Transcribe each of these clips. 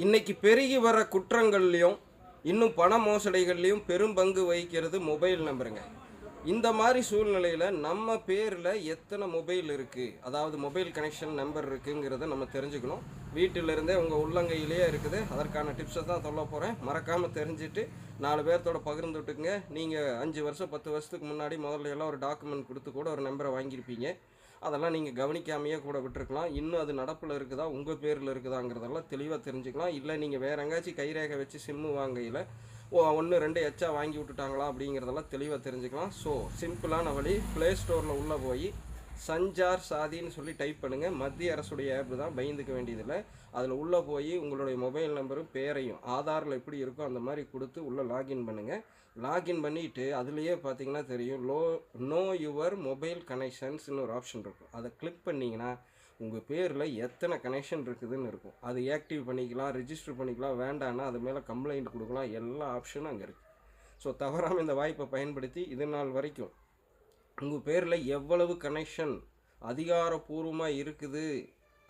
இன்னைக்கு பெருகி வர குற்றங்கள்லையும் இன்னும் பண மோசடிகள்லையும் பெரும் பங்கு வகிக்கிறது மொபைல் நம்பருங்க. இந்த மாதிரி சூழ்நிலையில் நம்ம பேரில் எத்தனை மொபைல் இருக்குது, அதாவது மொபைல் கனெக்ஷன் நம்பர் இருக்குங்கிறத நம்ம தெரிஞ்சுக்கணும். வீட்டிலிருந்தே உங்கள் உள்ளங்கையிலேயே இருக்குது. அதற்கான டிப்ஸை தான் சொல்ல போகிறேன். மறக்காமல் தெரிஞ்சுட்டு 4 பேர்த்தோட பகிர்ந்துட்டுங்க. நீங்கள் 5 வருஷம் 10 வருஷத்துக்கு முன்னாடி முதல்ல எல்லாம் ஒரு டாக்குமெண்ட் கொடுத்து கூட ஒரு நம்பரை வாங்கியிருப்பீங்க. அதெல்லாம் நீங்கள் கவனிக்காமையே கூட விட்டுருக்கலாம். இன்னும் அது நடப்பில் இருக்குதா, உங்கள் பேரில் இருக்குதாங்கிறதெல்லாம் தெளிவாக தெரிஞ்சுக்கலாம். இல்லை நீங்கள் வேறு எங்கேயாச்சும் கைரேகை வச்சு சிம்மு வாங்கையில் 1 2 எச்சா வாங்கி விட்டுட்டாங்களா அப்படிங்கிறதெல்லாம் தெளிவாக தெரிஞ்சுக்கலாம். ஸோ சிம்பிளான வழி, ப்ளே ஸ்டோரில் உள்ளே போய் சஞ்சார் சாதின்னு சொல்லி டைப் பண்ணுங்கள். மத்திய அரசுடைய ஆப் தான், பயந்துக்க வேண்டியதில்லை. அதில் உள்ளே போய் உங்களுடைய மொபைல் நம்பரும் பேரையும் ஆதாரில் எப்படி இருக்கோ அந்த மாதிரி கொடுத்து உள்ளே லாகின் பண்ணுங்கள். லாகின் பண்ணிவிட்டு அதுலேயே பார்த்தீங்கன்னா தெரியும், நோ யுவர் மொபைல் கனெக்ஷன்ஸ்னு ஒரு ஆப்ஷன் இருக்கும். அதை கிளிக் பண்ணிங்கன்னா உங்கள் பேரில் எத்தனை கனெக்ஷன் இருக்குதுன்னு இருக்கும். அது ஆக்டிவ் பண்ணிக்கலாம், ரிஜிஸ்டர் பண்ணிக்கலாம், வேண்டான்னா அது மேலே கம்ப்ளைண்ட் கொடுக்கலாம். எல்லா ஆப்ஷனும் அங்கே இருக்குது. ஸோ தவறாமல் இந்த வாய்ப்பை பயன்படுத்தி இது நாள் வரைக்கும் உங்கள் பேரில் எவ்வளவு கனெக்ஷன் அதிகாரப்பூர்வமாக இருக்குது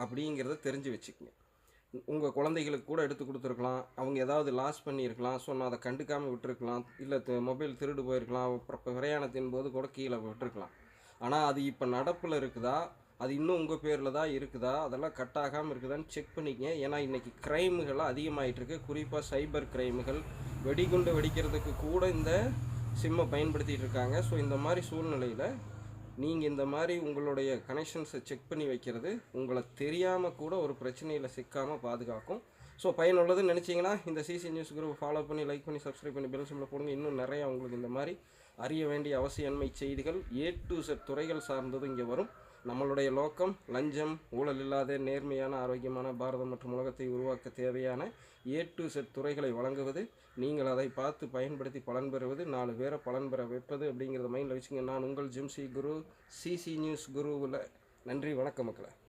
அப்படிங்கிறத தெரிஞ்சு வச்சுக்கோங்க. உங்கள் குழந்தைகளுக்கு கூட எடுத்து கொடுத்துருக்கலாம், அவங்க ஏதாவது லாஸ் பண்ணியிருக்கலாம், ஸோ நான் அதை கண்டுக்காமல் விட்டுருக்கலாம், இல்லை மொபைல் திருடு போயிருக்கலாம், அப்புறம் பிரயாணத்தின் போது கூட கீழே விட்டுருக்கலாம். ஆனால் அது இப்போ நடப்பில் இருக்குதா, அது இன்னும் உங்கள் பேரில் தான் இருக்குதா, அதெல்லாம் கட் ஆகாமல் இருக்குதான்னு செக் பண்ணிக்கங்க. ஏன்னா இன்றைக்கி க்ரைமுகள் அதிகமாகிட்டுருக்கு. குறிப்பாக சைபர் க்ரைமுகள், வெடிகுண்டு வெடிக்கிறதுக்கு கூட இந்த சிம்மை பயன்படுத்திகிட்டு இருக்காங்க. ஸோ இந்த மாதிரி சூழ்நிலையில் நீங்கள் இந்த மாதிரி உங்களுடைய கனெக்ஷன்ஸை செக் பண்ணி வைக்கிறது உங்களை தெரியாமல் கூட ஒரு பிரச்சனையில் சிக்காமல் பாதுகாக்கும். ஸோ பயனுள்ளதுன்னு நினச்சிங்கன்னா இந்த சிசி நியூஸ் குரூப் ஃபாலோ பண்ணி, லைக் பண்ணி, சப்ஸ்கிரைப் பண்ணி, பெல் சிம்பிளை போடுங்க. இன்னும் நிறையா உங்களுக்கு இந்த மாதிரி அறிய வேண்டிய அவசியன்மை செய்திகள் A to Z துறைகள் சார்ந்தது இங்கே வரும். நம்மளுடைய நோக்கம் லஞ்சம், ஊழல் இல்லாத நேர்மையான ஆரோக்கியமான பாரதம் மற்றும் உலகத்தை உருவாக்க தேவையான A to Z துறைகளை வழங்குவது. நீங்கள் அதை பார்த்து பயன்படுத்தி பலன் பெறுவது, 4 பேரை பலன் பெற வைப்பது அப்படிங்கிறத மைண்டில் வச்சுங்க. நான் உங்கள் ஜிம்சி குரு, சிசி நியூஸ் குருவில். நன்றி, வணக்கம் மக்களை.